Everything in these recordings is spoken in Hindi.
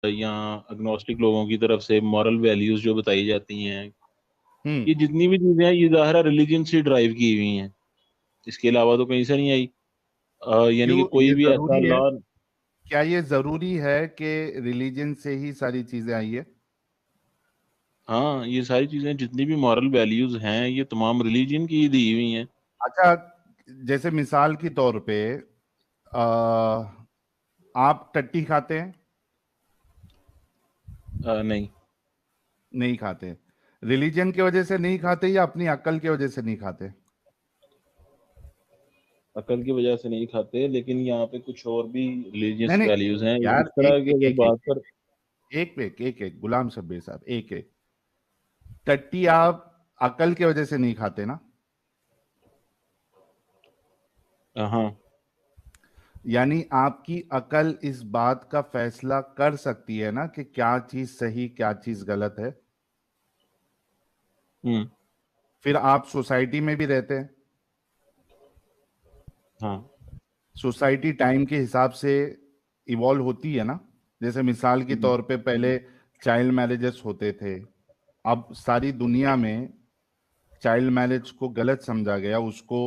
या अग्नोस्टिक लोगों की तरफ से मॉरल वैल्यूज जो बताई जाती हैं, हम्म। ये जितनी भी चीजें हैं ये ज़ाहिर रिलीजन से ड्राइव की हुई हैं। इसके अलावा तो कहीं से नहीं आई। यानी कि क्यों कोई ये भी ऐसा जरूरी है? लॉ। क्या ये जरूरी है कि रिलीजन से ही सारी चीजें आई है? हाँ, ये सारी चीजें जितनी भी मॉरल वैल्यूज हैं ये तमाम रिलीजन की ही दी हुई हैं। अच्छा, जैसे मिसाल के तौर पे आ, आप टट्टी खाते हैं? नहीं। नहीं खाते। रिलीजन की वजह से नहीं खाते या अपनी अक्ल की वजह से नहीं खाते? अकल की वजह से नहीं खाते, लेकिन यहाँ पे कुछ और भी नहीं रिलीजियस नहीं वैल्यूज हैं इस यार, तरह की अगर बात कर। एक गुलाम शब्बीर साहब, एक टट्टी आप अकल की वजह से नहीं खाते ना? हाँ। यानी आपकी अकल इस बात का फैसला कर सकती है ना कि क्या चीज सही क्या चीज गलत है। हम्म। फिर आप सोसाइटी में भी रहते हैं। हाँ। सोसाइटी टाइम के हिसाब से इवॉल्व होती है ना। जैसे मिसाल के हम्म। तौर पे पहले चाइल्ड मैरिजेस होते थे। अब सारी दुनिया में चाइल्ड मैरिज को गलत समझा गया, उसको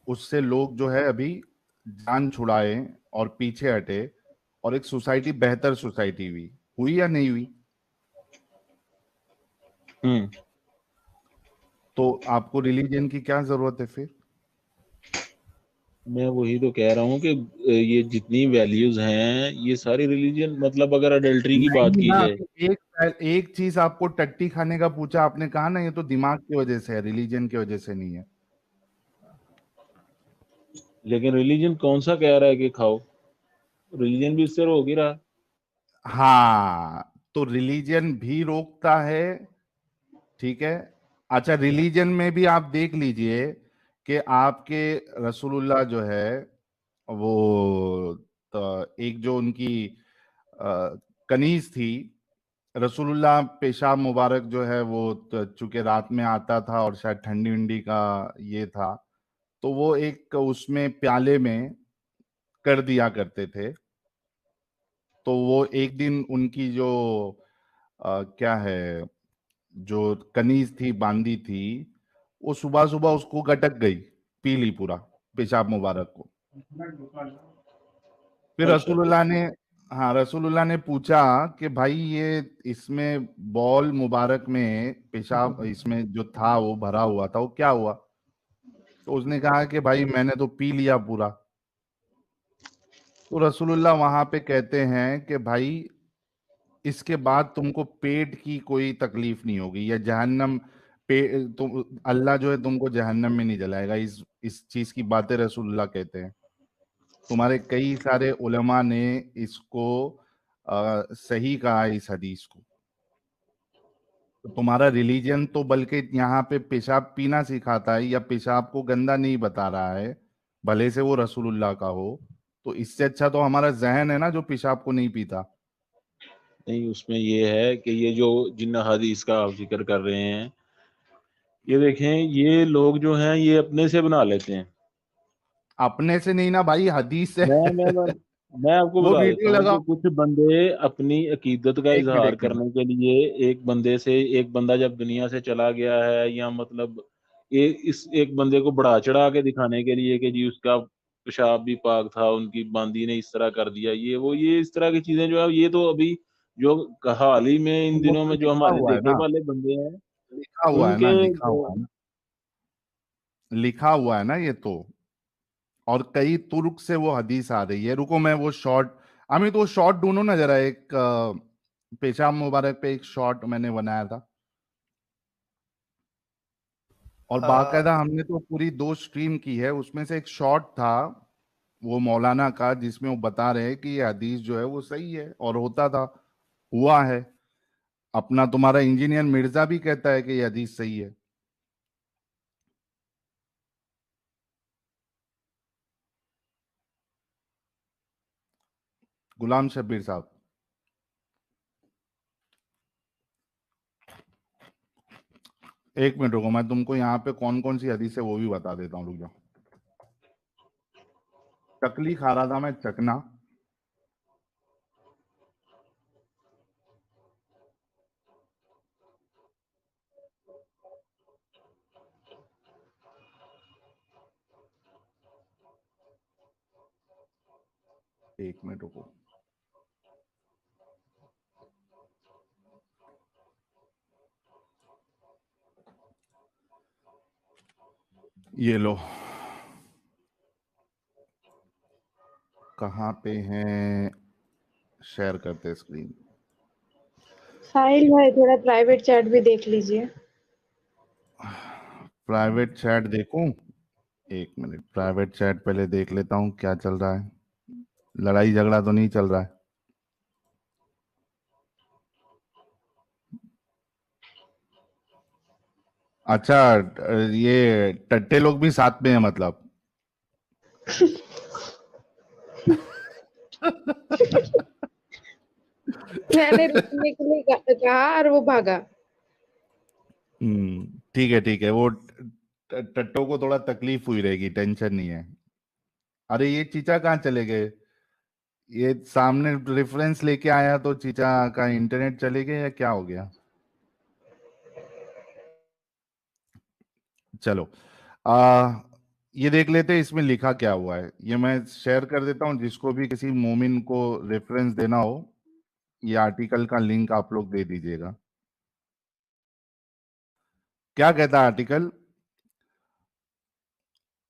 उससे लोग जो है अभी जान छुड़ाए और पीछे हटे, और एक सोसाइटी बेहतर सोसाइटी हुई। हुई या नहीं हुई? हम्म। तो आपको रिलीजन की क्या जरूरत है फिर? मैं वही तो कह रहा हूँ कि ये जितनी वैल्यूज हैं ये सारी रिलीजन, मतलब अगर अडल्ट्री की बात नहीं की ना, जाए। तो एक चीज आपको टट्टी खाने का पूछा, आपने कहा ना ये तो दिमाग की वजह से है, रिलीजन की वजह से नहीं है। लेकिन रिलीजन कौन सा कह रहा है कि खाओ? रिलीजन भी इससे रोक ही रहा। हाँ, तो रिलीजन भी रोकता है। ठीक है। अच्छा, रिलीजन में भी आप देख लीजिए कि आपके रसूलुल्लाह जो है वो, तो एक जो उनकी कनीज थी, रसूलुल्लाह पेशाब मुबारक जो है वो तो चूंकि रात में आता था और शायद ठंडी उंडी का ये था, तो वो एक उसमें प्याले में कर दिया करते थे। तो वो एक दिन उनकी जो क्या है, जो कनीज थी बांदी थी, वो सुबह सुबह उसको गटक गई, पी ली पूरा पेशाब मुबारक को। फिर अच्छा। रसूलुल्लाह ने, हाँ, रसूलुल्लाह ने पूछा कि भाई ये इसमें बॉल मुबारक में पेशाब इसमें जो था वो भरा हुआ था, वो क्या हुआ? तो उसने कहा कि भाई मैंने तो पी लिया पूरा। तो रसूलुल्लाह वहां पे कहते हैं कि भाई इसके बाद तुमको पेट की कोई तकलीफ नहीं होगी या जहन्नम पे तुम, अल्लाह जो है तुमको जहन्नम में नहीं जलाएगा। इस चीज की बातें रसूलुल्लाह कहते हैं। तुम्हारे कई सारे उलमा ने इसको सही कहा है इस हदीस को। तो तुम्हारा रिलीजन तो बल्कि यहाँ पे पेशाब पीना सिखाता है या पेशाब को गंदा नहीं बता रहा है, भले से वो रसूलुल्लाह का हो। तो इससे अच्छा तो हमारा जहन है ना जो पेशाब को नहीं पीता। नहीं, उसमें ये है कि ये जो जिन हदीस का आप जिक्र कर रहे हैं, ये देखें, ये लोग जो हैं ये अपने से बना लेते हैं। अपने से नहीं ना भाई, हदीस से। मैं मैं मैं मैं आपको वो बता देता वीडियो हूँ कि लगाओ। कुछ बंदे अपनी अकीदत का इजहार एक मिनट। करने के लिए, एक बंदे से, एक बंदा जब दुनिया से चला गया है, या मतलब इस एक बंदे को बढ़ा चढ़ा के दिखाने के लिए कि जी उसका पेशाब भी पाक था, उनकी बांदी ने इस तरह कर दिया, ये वो, ये इस तरह की चीजें जो है, ये तो अभी जो हाल ही में इन वो दिनों तो में जो लिखा हमारे हुआ है देखने ना, वाले बंदे हैं लिखा हुआ है ना, उनके लिखा हुआ है ना, लिखा हुआ है ना ये तो। और कई तुर्क से वो हदीस आ रही है। रुको मैं वो शॉर्ट, अमित वो शॉर्ट ढूंढो ना जरा, एक पेशाब मुबारक पे एक शॉर्ट मैंने बनाया था। और अ, बाकायदा हमने तो पूरी 2 स्ट्रीम की है, उसमें से एक शॉर्ट था वो मौलाना का, जिसमें वो बता रहे हैं कि ये हदीस जो है वो सही है और होता था, हुआ है। अपना तुम्हारा इंजीनियर मिर्जा भी कहता है कि ये हदीस सही है। गुलाम शब्बीर साहब, एक मिनट रुको, मैं तुमको यहाँ पे कौन कौन सी हदीस है वो भी बता देता हूँ, रुक जाओ। चकली खा रहा था मैं, चकना। एक मिनट रुको। ये लो, कहाँ पे हैं? शेयर करते स्क्रीन। साहिल भाई थोड़ा प्राइवेट चैट भी देख लीजिए। प्राइवेट चैट देखूं? एक मिनट, प्राइवेट चैट पहले देख लेता हूं क्या चल रहा है। लड़ाई झगड़ा तो नहीं चल रहा है? अच्छा, ये टट्टे लोग भी साथ में है मतलब? मैंने रुकने के लिए कहा और वो भागा। ठीक है ठीक है, वो टट्टो को थोड़ा तकलीफ हुई रहेगी, टेंशन नहीं है। अरे ये चीचा कहाँ चले गए? ये सामने रेफरेंस लेके आया तो चीचा का इंटरनेट चले गए या क्या हो गया? चलो, ये देख लेते हैं इसमें लिखा क्या हुआ है। ये मैं शेयर कर देता हूं, जिसको भी किसी मोमिन को रेफरेंस देना हो, ये आर्टिकल का लिंक आप लोग दे दीजिएगा। क्या कहता है article?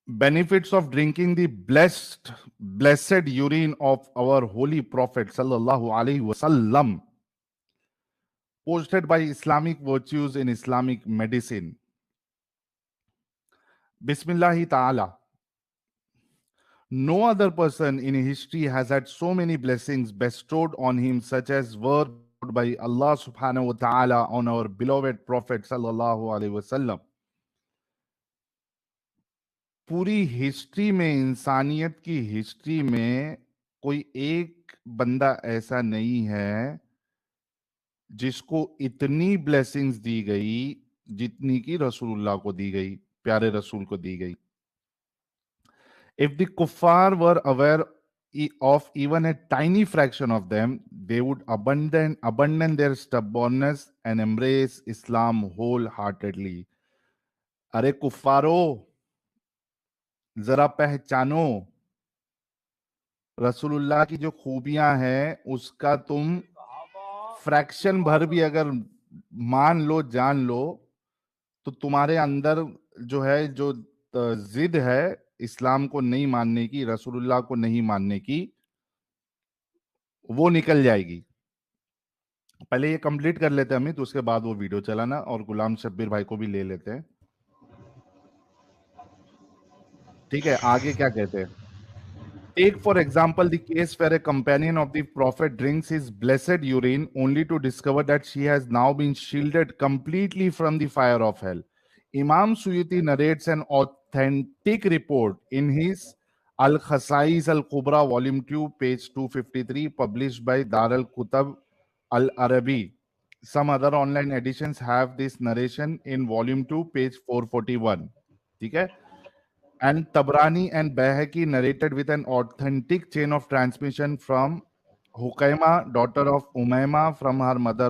Benefits of drinking the blessed urine of our holy prophet sallallahu alaihi wasallam, posted by Islamic Virtues in Islamic Medicine. Bismillahi ta'ala. No other person in history has had so many blessings bestowed on him, such as were bestowed by Allah subhanahu wa ta'ala on our beloved prophet sallallahu alaihi wasallam. पूरी हिस्ट्री में, इंसानियत की हिस्ट्री में कोई एक बंदा ऐसा नहीं है जिसको इतनी ब्लेसिंग्स दी गई जितनी की रसूलुल्लाह को दी गई, प्यारे रसूल को दी गई। If the kuffar were aware of even a tiny fraction of them, they would abandon their stubbornness and embrace Islam wholeheartedly. अरे कुफ्फारो, जरा पहचानो रसूलुल्लाह की जो खूबियां हैं, उसका तुम फ्रैक्शन भर भी अगर मान लो, जान लो, तो तुम्हारे अंदर जो है, जो जिद है इस्लाम को नहीं मानने की, रसूलुल्लाह को नहीं मानने की, वो निकल जाएगी। पहले ये कंप्लीट कर लेते हैं अमित, उसके बाद वो वीडियो चलाना, और गुलाम शब्बीर भाई को भी ले लेते हैं। ठीक है, आगे क्या कहते हैं? Take, for example, the case where a companion of the Prophet drinks his blessed urine only to discover that she has now been shielded completely from the fire of hell. Imam Suyuti narrates an authentic report in his Al-Khasais Al-Kubra, Volume 2, page 253, published by Dar al-Kutab Al-Arabi. Some other online editions have this narration in Volume 2, page 441. ठीक है? And Tabrani and Bayhaqi narrated with an authentic chain of transmission from Hukaima, daughter of Umayma, from her mother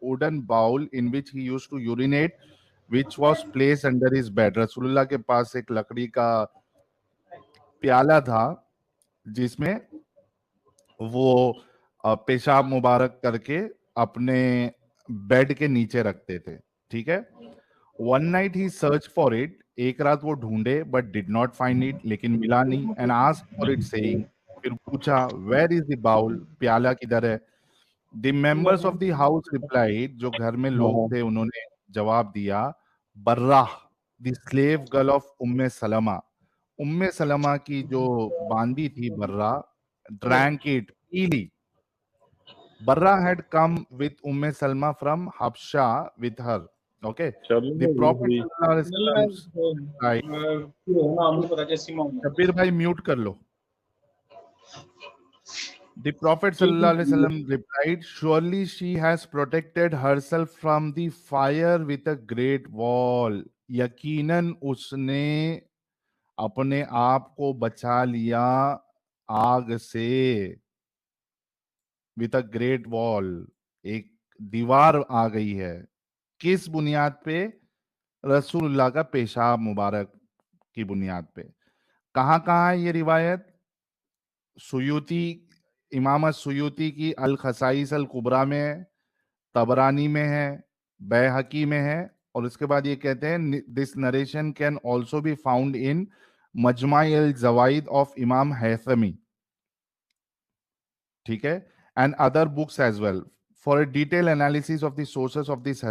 wooden bowl in which he used to urinate, which was placed under his bed. रसूलुल्लाह के पास एक लकड़ी का प्याला था जिसमें वो पेशाब मुबारक करके अपने बेड के नीचे रखते थे। ठीक है? One night he searched for it. एक रात वो ढूंढे but did not find it, लेकिन मिला नहीं, and asked for it saying, फिर पूछा where is the bowl, प्याला किधर है? The members of the house replied, जो घर में लोग थे उन्होंने जवाब दिया, बर्रा, the slave girl of उम्मे सलमा, उम्मे सलमा की जो बांदी थी बर्रा, drank it, पी ली। Barra had come with Umm Salma from Habsha with her. Okay. The Prophet replied, Kabir bhai mute kar lo. The Prophet replied, surely she has protected herself from the fire with a great wall. यकीनन उसने अपने आप को बचा लिया आग से। विद अ ग्रेट वॉल, एक दीवार आ गई है। किस बुनियाद पे? रसूलुल्लाह का पेशाब मुबारक की बुनियाद पे। कहाँ है ये रिवायत? सुयूती, इमाम सुयूती की अल खसाइस अल कुबरा में है, तबरानी में है, बैहकी में है, और उसके बाद ये कहते हैं this narration can also be found in Majma al Zawaid of Imam Haythami, ठीक है, and other books as well. For a detail analysis of the sources of this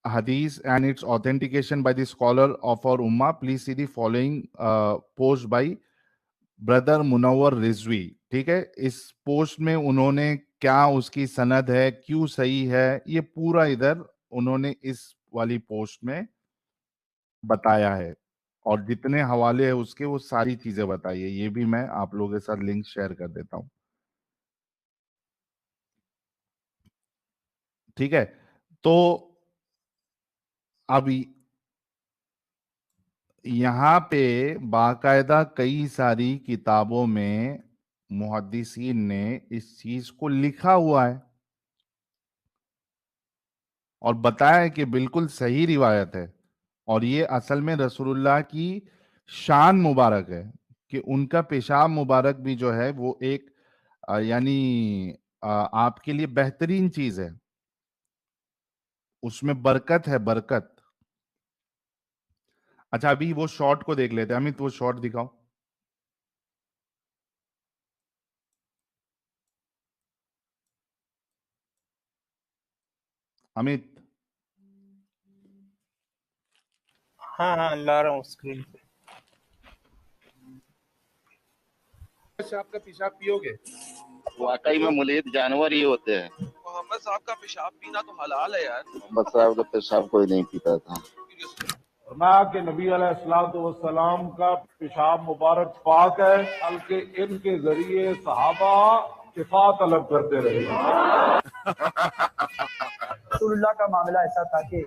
hadith and its authentication by the scholar of our ummah, please see the following post by brother Munawwar Rizvi, ठीक है। इस पोस्ट में उन्होंने क्या उसकी सनद है, क्यों सही है, ये पूरा इधर उन्होंने इस वाली पोस्ट में बताया है, और जितने हवाले है उसके वो सारी चीजें बताई है। ये भी मैं आप लोगों के साथ लिंक शेयर कर देता हूं, ठीक है। तो अब यहाँ पे बाकायदा कई सारी किताबों में मुहद्दिसीन ने इस चीज को लिखा हुआ है और बताया है कि बिल्कुल सही रिवायत है, और ये असल में रसूलुल्लाह की शान मुबारक है कि उनका पेशाब मुबारक भी जो है वो एक यानी आपके लिए बेहतरीन चीज है, उसमें बरकत है, बरकत। अच्छा, अभी वो शॉर्ट को देख लेते हैं। अमित, वो शॉर्ट दिखाओ। अमित, हाँ हाँ, ला रहा हूँ स्क्रीन पे। आपका पेशाब पियोगे? वाकई में मुलीद जानवर ही होते हैं। मोहम्मद साहब का पेशाब पीना तो हलाल है यार। मोहम्मद साहब का पेशाब कोई नहीं पीता था। फरमाया कि नबी अलैहिस्सलाम का पेशाब मुबारक पाक है, बल्कि इनके जरिए सहाबा शिफा तलब करते रहे। रसूलुल्लाह का मामला ऐसा था कि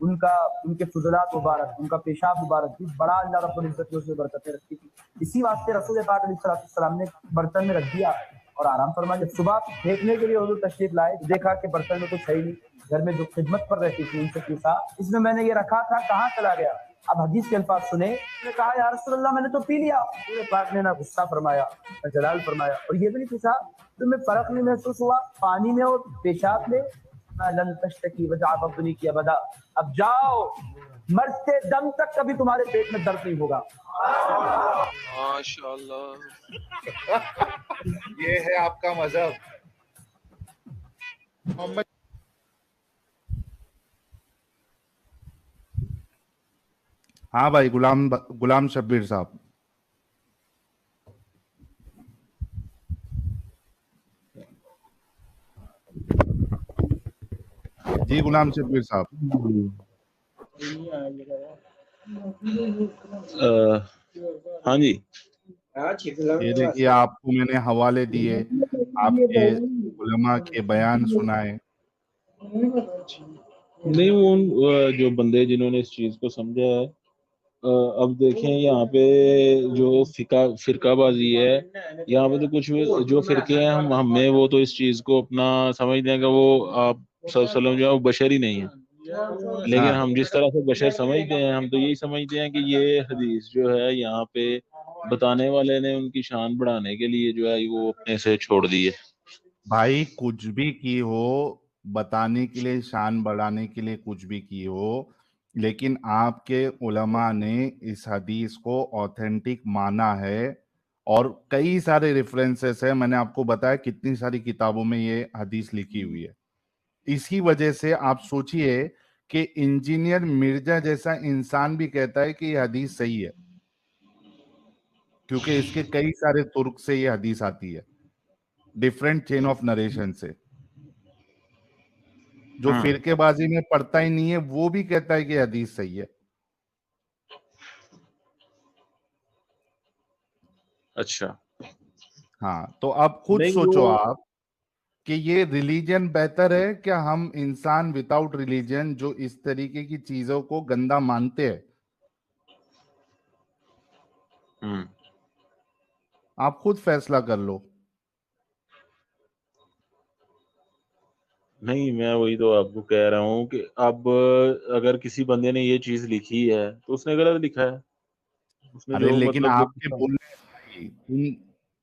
उनके फुजलात मुबारक, उनका पेशाब मुबारक भी बड़ा अल्लाह रब्बुल इज्जत ने उसमें बरकतें रखी थी। इसी वास्ते रसूल पाक अलैहिस्सलाम ने बर्तन में रख दिया और आराम फरमाया। जब सुबह फेंकने के लिए हुजूर तशरीफ लाए, देखा कि बर्तन में कुछ है ही नहीं। घर में जो खिदमत पर रहती थी उनसे पूछा, इसमें मैंने ये रखा था, कहाँ चला गया? अब हदीस के अल्फाज सुने, ने कहा या रसूलुल्लाह मैंने तो पी लिया। रसूल पाक ने ना गुस्सा फरमाया ना जलाल फरमाया, और ये भी नहीं पूछा तुम्हें फर्क नहीं महसूस हुआ पानी में और पेशाब में? लन तश्तकी वजाब अपनी की अबदा, अब जाओ, मरते दम तक कभी तुम्हारे पेट में दर्द नहीं होगा। माशाअल्लाह। ये है आपका मजहब। मोहम्मद हाँ भाई, गुलाम शब्बीर साहब। जी गुलाम शब्बीर साहब। हाँ जी, ये देखिए, आपको मैंने हवाले दिए, आपके उलमा के बयान सुनाए। नहीं वो जो बंदे जिन्होंने इस चीज को समझा है, अब देखें यहाँ पे जो फिरकाबाजी है, यहाँ पे तो कुछ जो फिरके हैं हमें वो तो इस चीज को अपना समझते हैं कि वो आप सल्लल्लाहु जो है वो बशर ही नहीं है, लेकिन हाँ, हम जिस तरह से बशर समझते हैं, हम तो यही समझते हैं कि ये हदीस जो है यहाँ पे बताने वाले ने उनकी शान बढ़ाने के लिए जो है वो अपने से छोड़ दी है। भाई कुछ भी की हो, बताने के लिए, शान बढ़ाने के लिए कुछ भी की हो, लेकिन आपके उलमा ने इस हदीस को ऑथेंटिक माना है, और कई सारे रेफरेंसेस है। मैंने आपको बताया कितनी सारी किताबों में ये हदीस लिखी हुई है। इसी वजह से आप सोचिए कि इंजीनियर मिर्जा जैसा इंसान भी कहता है कि ये हदीस सही है, क्योंकि इसके कई सारे तुर्क से ये हदीस आती है, डिफरेंट चेन ऑफ नरेशन से। जो फिरकेबाजी में पड़ता ही नहीं है वो भी कहता है कि हदीस सही है। अच्छा, हाँ, तो अब खुद नहीं सोचो वो आप कि ये रिलीजन बेहतर है क्या, हम इंसान विदाउट रिलीजन जो इस तरीके की चीजों को गंदा मानते हैं? आप खुद फैसला कर लो। नहीं, मैं वही तो आपको कह रहा हूँ कि अब अगर किसी बंदे ने ये चीज लिखी है तो उसने गलत लिखा है। उसने अरे जो लेकिन मतलब जो आपके बोलने भाई, तुम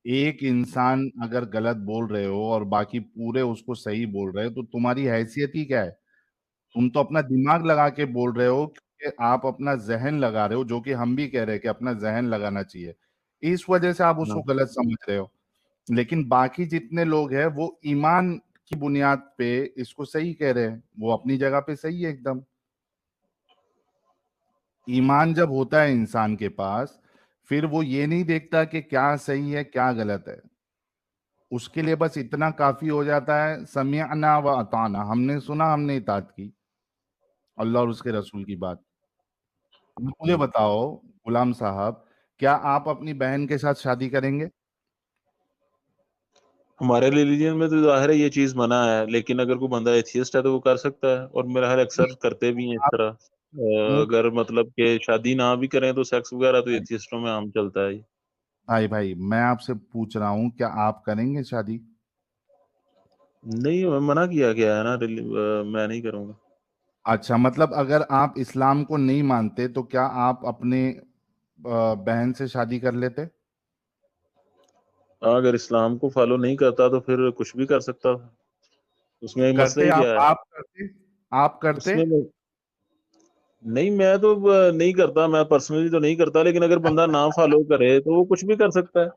एक इंसान अगर गलत बोल रहे हो और बाकी पूरे उसको सही बोल रहे हो तो तुम्हारी हैसियत ही क्या है? तुम तो अपना दिमाग लगा के बोल रहे हो, क्योंकि आप अपना जहन लगा रहे हो, जो कि हम भी कह रहे हैं कि अपना जहन लगाना चाहिए। इस वजह से आप उसको हाँ। गलत समझ रहे हो। लेकिन बाकी जितने लोग हैं वो ईमान की बुनियाद पे इसको सही कह रहे हैं, वो अपनी जगह पे सही है एकदम। ईमान जब होता है इंसान के पास, फिर वो ये नहीं देखता कि क्या सही है क्या गलत है। उसके लिए बस इतना काफी हो जाता है, समिअना व अताना, हमने सुना हमने इताअत की, अल्लाह और उसके रसूल की बात। मुझे बताओ गुलाम साहब, क्या आप अपनी बहन के साथ शादी करेंगे? हमारे रिलीजन में तो जाहिर है ये चीज मना है, लेकिन अगर कोई बंदा एथियस्ट है तो वो कर सकता है, और मेरा ख्याल अक्सर करते भी हैं इस आप तरह। अगर मतलब कि शादी ना भी करें तो सेक्स वगैरह तो एथियस्टों में आम चलता है। भाई भाई मैं आपसे पूछ रहा हूँ, क्या आप करेंगे शादी? नहीं, मना किया गया है ना, मैं नहीं करूंगा। अच्छा, मतलब अगर आप इस्लाम को नहीं मानते तो क्या आप अपने बहन से शादी कर लेते? अगर इस्लाम को फॉलो नहीं करता तो फिर कुछ भी कर सकता था, उसमें मसला करते ही आप क्या है? आप करते आप करते? उसमें नहीं, मैं तो नहीं करता, मैं पर्सनली तो नहीं करता, लेकिन अगर बंदा ना फॉलो करे तो वो कुछ भी कर सकता है,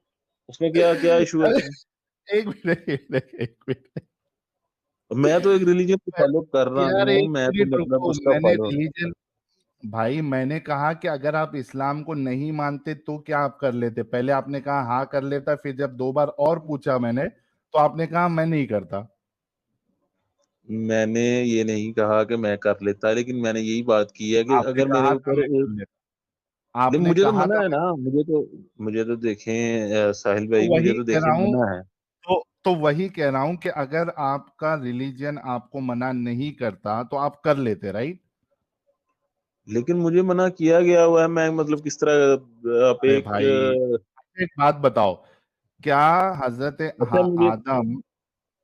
उसमें क्या क्या इशू है अरे, उसमें? एक मिनट। मैं तो एक रिलीजन को फॉलो कर रहा यार हूँ, एक मैं तो मिनट मतलब रुको, उसका मैंने फॉलो। रिलीजन, भाई मैंने कहा कि अगर आप इस्लाम को नहीं मानते तो क्या आप कर लेते? पहले आपने कहा हाँ कर लेता, फिर जब 2 बार और पूछा मैंने तो आपने कहा मैं नहीं करता। मैंने ये नहीं कहा कि मैं कर लेता, लेकिन मैंने यही बात की है कि आपने अगर मेरे कहा था ऊपर मैं कर एक, लेता, नहीं आपने मुझे तो कहा मना था है मैं, ना, मुझे तो देखें साहिल तो भाई, मुझे वही तो कह देखें रहा हूँ, मना है। तो वही कह रहा हूं कि अगर आपका रिलीजन आपको मना नहीं करता तो आप कर लेते, राइट? लेकिन मुझे मना किया गया हुआ है, मैं मतलब किस तरह आप अरे एक भाई, एक बात बताओ, क्या हजरत अच्छा मुझे, आदम,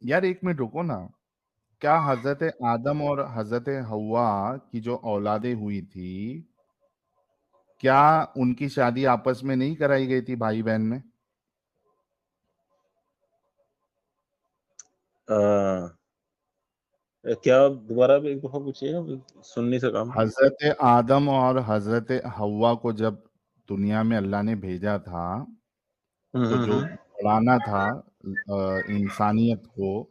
यार एक मिनट रुको ना, क्या हजरत आदम और हजरत हवा की जो औलादे हुई थी, क्या उनकी शादी आपस में नहीं कराई गई थी भाई बहन में? अ, क्या दोबारा एक दफा पूछिएगा, सुन नहीं सका मैं। हजरत आदम और हजरत हवा को जब दुनिया में अल्लाह ने भेजा था, तो जो हम्म। बढ़ाना था इंसानियत को,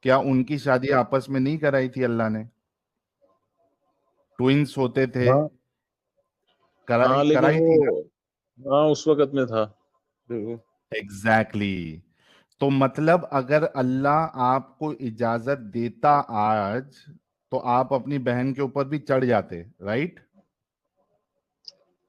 क्या उनकी शादी आपस में नहीं कराई थी अल्लाह ने? ट्विंस होते थे, हाँ हाँ, कराई लेकिन कराई थी ना? वो, हाँ उस वक्त में था। बिल्कुल। Exactly exactly. तो मतलब अगर अल्लाह आपको इजाजत देता आज, तो आप अपनी बहन के ऊपर भी चढ़ जाते, राइट?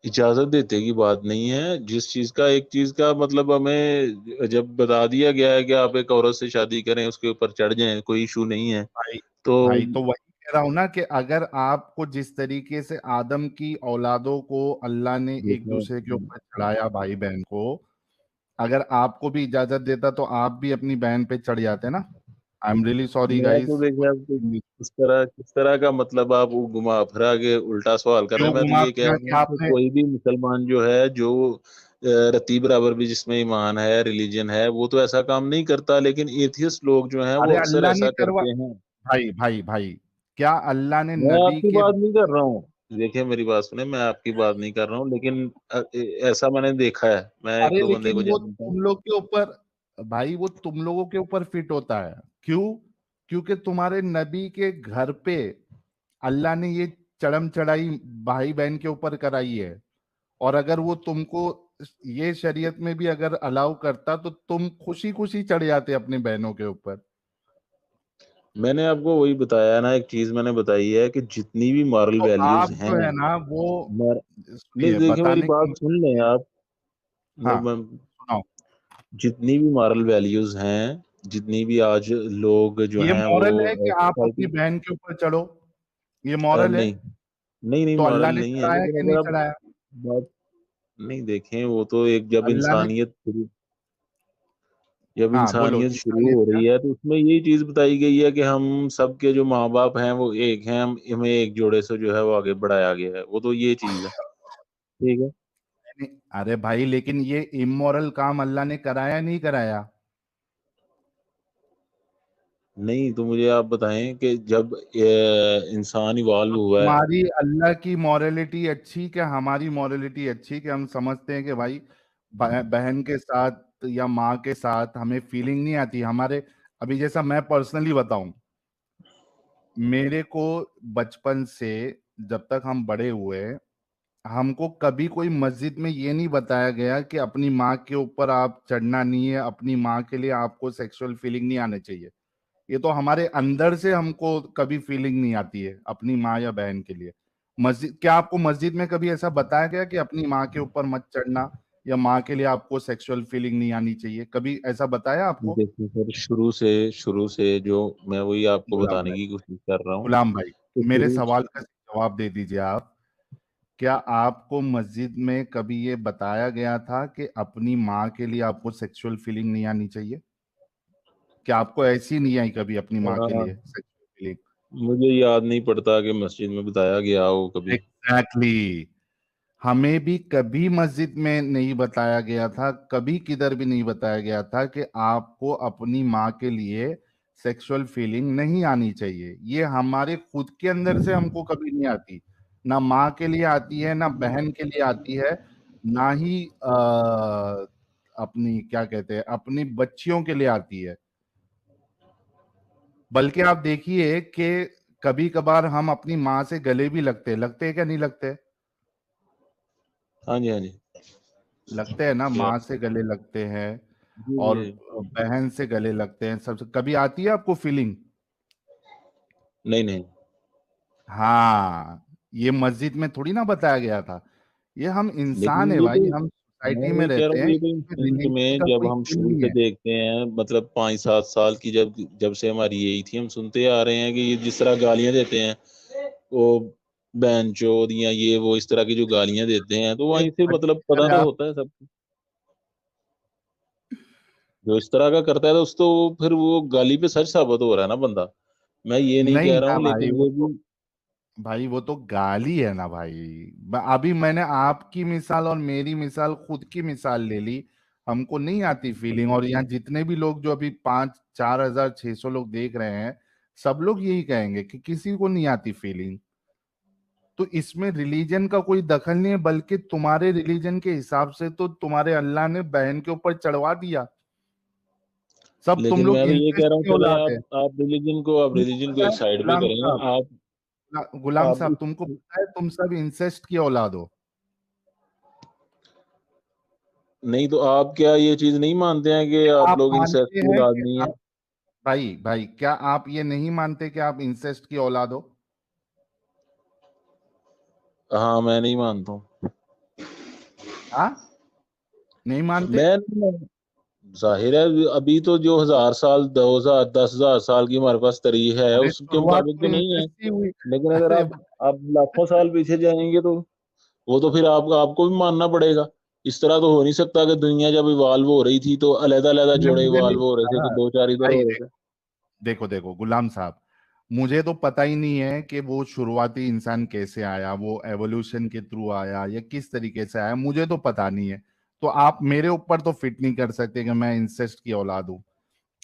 इजाजत देते की बात नहीं है, जिस चीज का, एक चीज का मतलब हमें जब बता दिया गया है कि आप एक औरत से शादी करें, उसके ऊपर चढ़ जाएं, कोई इशू नहीं है। भाई तो भाई तो वही कह रहा हूं ना कि अगर आपको जिस तरीके से आदम की औलादों को अल्लाह ने एक देखें, दूसरे के ऊपर चढ़ाया, भाई बहन को, अगर आपको भी इजाजत देता तो आप भी अपनी बहन पे चढ़ जाते ना। आई एम रियली सॉरी मैं तो गाइस। देखिए आपको किस तरह का मतलब आप वो घुमा फिरा के उल्टा सवाल कर रहे क्यों हैं। मैं तो घुमा ये कह फिरा रहा के हूँ कि आपने? कोई भी मुसलमान जो है, जो रत्ती बराबर भी जिसमें ईमान है, रिलीजन है, वो तो ऐसा काम नहीं करता, लेकिन एथियस्ट लोग जो हैं अरे वो अक्सर अल्लाह ने ऐसा करवा, करते हैं। भाई भाई भाई, क्या अल्लाह ने मैं नबी आपकी के, बात नहीं कर रहा हूँ, देखिए मेरी बात सुने, मैं आपकी बात नहीं कर रहा हूँ, लेकिन ऐसा मैंने देखा है, मैं एक अरे दो बंदे लेकिन को वो जानता हूँ। तुम लोग के ऊपर, भाई वो तुम लोगों के ऊपर फिट होता है। क्यों? क्योंकि तुम्हारे नबी के घर पे अल्लाह ने ये चढ़म चढ़ाई भाई बहन के ऊपर कराई है, और अगर वो तुमको ये शरीयत में भी अगर अलाउ करता तो तुम खुशी खुशी चढ़ जाते अपनी बहनों के ऊपर। मैंने आपको वही बताया ना, एक चीज मैंने बताई है कि जितनी भी मॉरल तो वैल्यूज आप हैं, जो है ना वो, नहीं सुनिए देखिए मेरी बताने का बात सुन लें आप। हाँ मैं सुनाओ। जितनी भी मॉरल वैल्यूज हैं, जितनी भी आज लोग जो ये हैं मॉरल है वो कि आप अपनी सोसाइटी, बहन के ऊपर चढ़ो? ये मॉरल है? नहीं नहीं नहीं, तो अल्लाह मॉरल ने नहीं है, चढ़ाया लेकिन कि नहीं अगर आप चढ़ाया? बात, नहीं देखें, वो तो एक अल्लाह ने, जब हाँ बोलो, इंसानियत शुरू इंसानियत हो क्या? रही है तो उसमें यही चीज बताई गई है कि हम सबके जो माँ बाप हैं वो एक हैं, हम हमें एक जोड़े से जो है वो आगे बढ़ाया गया है, वो तो ये चीज है। ठीक है। नहीं, अरे भाई, लेकिन ये इमोरल काम अल्लाह ने कराया नहीं कराया? नहीं, तो मुझे आप बताएं कि जब इंसान इवॉल्व तो हुआ है, तुम्हारी अल्लाह की मॉरलिटी अच्छी क्या हमारी मॉरलिटी अच्छी? कि हम समझते हैं कि भाई बहन के साथ या माँ के साथ हमें फीलिंग नहीं आती हमारे। अभी जैसा मैं पर्सनली बताऊं, मेरे को बचपन से जब तक हम बड़े हुए, हमको कभी कोई मस्जिद में ये नहीं बताया गया कि अपनी माँ के ऊपर आप चढ़ना नहीं है, अपनी माँ के लिए आपको सेक्सुअल फीलिंग नहीं आने चाहिए। ये तो हमारे अंदर से हमको कभी फीलिंग नहीं आती है अपनी माँ या बहन के लिए। मस्जिद, क्या आपको मस्जिद में कभी ऐसा बताया गया कि अपनी माँ के ऊपर मत चढ़ना या माँ के लिए आपको सेक्सुअल फीलिंग नहीं आनी चाहिए? कभी ऐसा बताया आपको? देखिए सर, शुरू से जो मैं वही आपको गुलाम बताने भाई, की कोशिश कर रहा हूँ गुलाम भाई, कि मेरे शुरू सवाल का जवाब दे दीजिए आप। क्या आपको मस्जिद में कभी ये बताया गया था कि अपनी माँ के लिए आपको सेक्सुअल फीलिंग नहीं आनी चाहिए? क्या आपको ऐसी नहीं आई कभी अपनी माँ के लिए सेक्सुअल फीलिंग? मुझे याद नहीं पड़ता कि मस्जिद में बताया गया हो कभी। एग्जैक्टली। हमें भी कभी मस्जिद में नहीं बताया गया था, कभी किधर भी नहीं बताया गया था कि आपको अपनी माँ के लिए सेक्सुअल फीलिंग नहीं आनी चाहिए। ये हमारे खुद के अंदर से हमको कभी नहीं आती। ना माँ के लिए आती है, ना बहन के लिए आती है, ना ही अपनी क्या कहते हैं अपनी बच्चियों के लिए आती है। बल्कि आप देखिए कि कभी कभार हम अपनी माँ से गले भी लगते हैं क्या नहीं लगते? हाँ जी, हाँ जी। लगते हैं ना, क्या? माँ से गले लगते हैं जी और जी। बहन से गले लगते हैं। सबसे कभी आती है आपको फीलिंग? नहीं नहीं। हाँ, ये मस्जिद में थोड़ी ना बताया गया था। ये हम इंसान लेकिन है ये भाई, तो हम मैं सोसाइटी में वही कह रहा रहते हूँ, हैं, ये तो इसमें इंस्टिंक्ट रिलीजन में का जब कोई हम खेल शुरू नहीं से है। देखते हैं, मतलब 5-7 साल की जब जब से हमारी एज थी, हम सुनते आ रहे हैं कि ये जिस तरह गालियां देते हैं, वो बहन चोद या ये वो इस तरह की जो गालियां देते हैं, तो वहीं एक से मतलब पता पर्टिकुलर तो आप होता है सब। जो इस तरह का करता है तो उसको फिर वो गाली पे सच साबित हो रहा है ना बंदा। मैं ये नहीं नहीं कह रहा ना हूँ, भाई, लेकिन वो वो तो भी भाई वो तो गाली है ना भाई। अभी मैंने आपकी मिसाल और मेरी मिसाल, खुद की मिसाल ले ली। हमको नहीं आती फीलिंग, और यहाँ जितने भी लोग जो अभी 5-4,600 लोग देख रहे हैं, सब लोग यही कहेंगे कि किसी को नहीं आती फीलिंग। तो इसमें रिलीजन का कोई दखल नहीं है, बल्कि तुम्हारे रिलीजन के हिसाब से तो तुम्हारे अल्लाह ने बहन के ऊपर चढ़वा दिया। सब तुम लेकिन लोग मैं तो ये कह इंसेस्ट रहा हूँ, की चले औलाद है। आप तुमको रिलीजन को पता एक है साइड पे गुलाम करें। साहब, आप गुलाम आप साहब, इस तुमको पता है तुम सब इंसेस्ट की औलाद हो? नहीं, तो आप क्या ये चीज नहीं मानते हैं कि क्या आप आप लोग इंसेस्ट मानते की हैं औलाद कि नहीं है? आप, भाई भाई, क्या आप ये नहीं मानते कि आप इंसेस्ट की औलाद हो? हाँ, मैं नहीं मानता हूँ। हाँ, नहीं मानते? मैं नहीं मान- जाहिर है, अभी तो जो 1000 साल 10,000 10,000 साल की हमारे पास तारीख है, अरे उसके शुरुआत मुताबिक तो तो नहीं है। इंसेस्ट ही हुई। लेकिन अगर अरे आप लाखों साल पीछे जाएंगे तो वो तो फिर आपको भी मानना पड़ेगा। इस तरह तो हो नहीं सकता कि दुनिया जब इवाल्व हो रही थी तो अलग अलग तुमने जोड़े मुझे नहीं इवाल्व हो रहे थे, पूछा तो ना। दो चार इधर भाई हो रहे देखो, थे। देखो देखो गुलाम साहब, मुझे तो पता ही नहीं है कि वो शुरुआती इंसान कैसे आया, वो एवोल्यूशन के थ्रू आया या किस तरीके से आया, मुझे तो पता नहीं है। तो आप मेरे ऊपर तो फिट नहीं कर सकते कि मैं इंसेस्ट की औलाद हूं।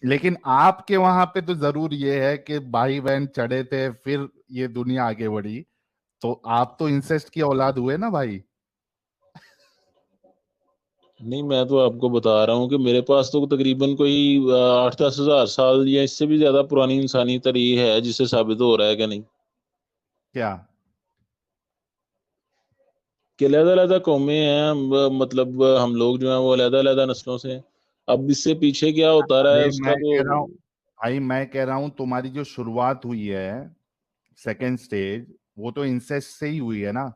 लेकिन आपके वहां पे तो जरूर ये है कि भाई बहन चढ़े थे, फिर ये दुनिया आगे बढ़ी। तो आप तो इंसेस्ट की औलाद हुए ना भाई। नहीं, मैं तो आपको बता रहा हूँ कि मेरे पास तो तकरीबन कोई 8-10 हज़ार साल या इससे भी ज्यादा पुरानी इंसानी तारीख है, जिससे साबित हो रहा है कि नहीं, क्या? कि अलग-अलग कौमें हैं, मतलब हम लोग जो हैं वो अलग-अलग नस्लों से हैं। अब इससे पीछे क्या होता रहा है अरे उसका मैं तो कह रहा हूँ भाई, मैं कह रहा हूं तुम्हारी जो शुरुआत हुई है, सेकेंड स्टेज, वो तो इंसेस्ट से ही हुई है ना?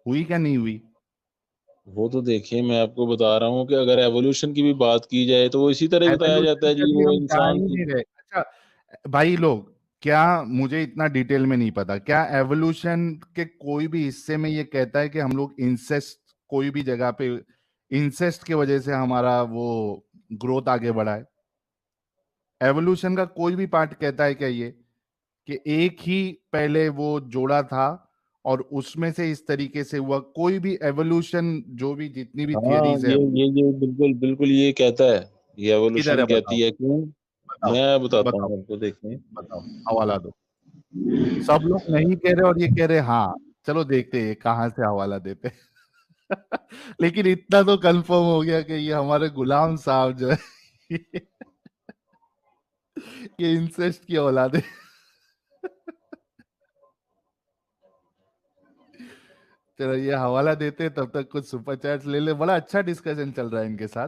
हुई क्या नहीं हुई? वो तो देखिए, मैं आपको बता रहा हूँ कि अगर एवोल्यूशन की भी बात की जाए तो वो इसी तरह ही बताया जाता एवोल्यूशन है पे जी, भी वो हम जा इंसान ही थी। नहीं रहे। अच्छा भाई लोग, क्या, मुझे इतना डिटेल में नहीं पता, क्या एवोल्यूशन के कोई भी हिस्से में ये कहता है कि हम लोग इंसेस्ट, कोई भी जगह पे इंसेस्ट की वजह से हमारा वो ग्रोथ आगे बढ़ा है? एवोल्यूशन का कोई भी पार्ट कहता है क्या ये कि एक ही पहले वो जोड़ा था और उसमें से इस तरीके से हुआ। कोई भी एवोल्यूशन, जो भी जितनी भी हाँ, थियरीज है, ये बिल्कुल बिल्कुल ये कहता है, ये किधर एवोल्यूशन है बताओ, कहती है। क्यों? बताओ, मैं बताता बताओ, हूँ आपको, देखें। बताओ, हवाला दो। सब लोग नहीं कह रहे और ये कह रहे हाँ। चलो देखते हैं कहाँ से हवाला देते लेकिन इतना तो कंफर्म हो गया कि ये हमारे गुलाम साहब जो है ये इंसेस्ट की औलाद है चलो ये हवाला देते हैं, तब तक कुछ सुपर चैट्स ले ले। बड़ा अच्छा डिस्कशन चल रहा है इनके साथ,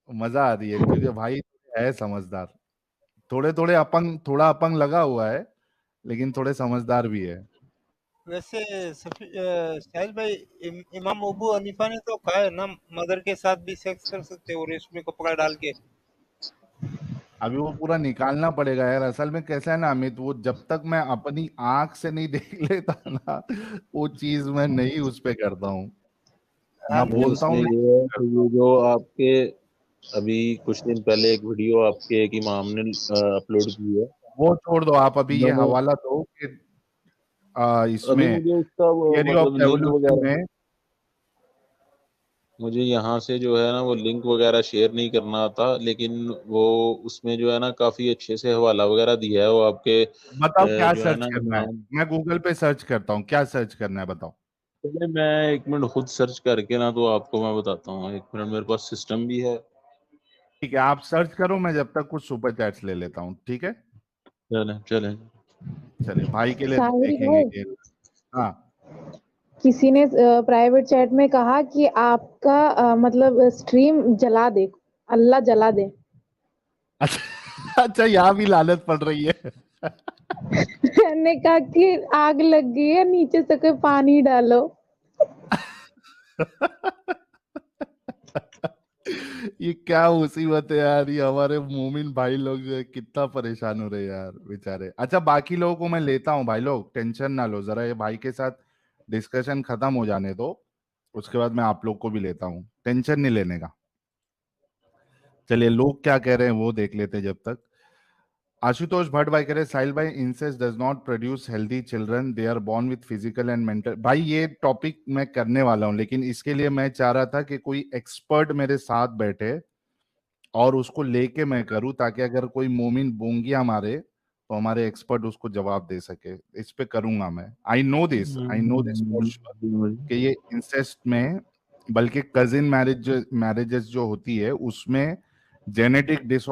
मजा आ रही है, क्योंकि भाई है समझदार। थोड़ा अपंग लगा हुआ है, लेकिन थोड़े समझदार भी है। वैसे साहिल भाई, इमाम अबू हनीफा ने तो कहा है ना, मदर के साथ भी सेक्स कर सकते हो रेशमी कपड़ा डाल के। अभी वो पूरा निकालना पड़ेगा यार। असल में कैसा है ना अमित, वो जब तक मैं अपनी आंख से नहीं देख लेता ना, वो चीज मैं नहीं उस पे करता हूँ। मैं नहीं, बोलता उसमें हूँ ये लेकिन है कि ये जो आपके अभी कुछ दिन पहले एक वीडियो आपके एक इमाम ने अपलोड की है, वो छोड़ दो। आप अभी ये मैंने हवाला दो कि अभी इसमें मुझे उसका वो थियरी मतलब ऑफ लिंक एवोल्यूशन वगैरह, में। मुझे यहाँ से जो है ना वो लिंक वगैरह शेयर नहीं करना आता, लेकिन वो उसमें जो है ना काफी अच्छे से हवाला वगैरह दिया है वो आपके बताओ क्या जो है सर्च ना करना है। इमाम। मैं गूगल पे सर्च करता हूँ, क्या सर्च करना है बताओ। पहले मैं एक मिनट खुद सर्च करके ना तो आपको मैं बताता हूँ, एक मिनट, मेरे पास सिस्टम भी है। ठीक है, आप सर्च करो, मैं जब तक कुछ सुपर चैट्स ले लेता हूँ, ठीक है। चलें चलें। चलिए, भाई के लिए साहिल देखेंगे भाई, ये। हाँ। किसी ने प्राइवेट चैट में कहा कि आपका मतलब स्ट्रीम जला दे, अल्लाह जला दे। अच्छा अच्छा, यहाँ भी लानत पड़ रही है मैंने कहा कि आग लग गई है, नीचे से कोई पानी डालो। ये क्या मुसीबत है यार, ये हमारे मोमिन भाई लोग जो है कितना परेशान हो रहे हैं यार बेचारे। अच्छा, बाकी लोगों को मैं लेता हूँ भाई लोग, टेंशन ना लो, जरा ये भाई के साथ डिस्कशन खत्म हो जाने दो, उसके बाद मैं आप लोग को भी लेता हूँ, टेंशन नहीं लेने का। चलिए, लोग क्या कह रहे हैं वो देख लेते हैं जब तक। आशुतोष भट्ट भाई कह रहे, साहिल भाई, incest does not produce healthy children, they are born with physical and mental. भाई ये टॉपिक मैं करने वाला हूं, लेकिन इसके लिए मैं चाह रहा था कि कोई एक्सपर्ट मेरे साथ बैठे और उसको लेके मैं करूं, ताकि अगर कोई मोमिन बोंगिया मारे तो हमारे एक्सपर्ट उसको जवाब दे सके। इस पे करूंगा मैं। I know this for sure कि ये इंसेस्ट में, बल्कि कजिन मैरिजेस जो होती है उसमें जेनेटिक डिस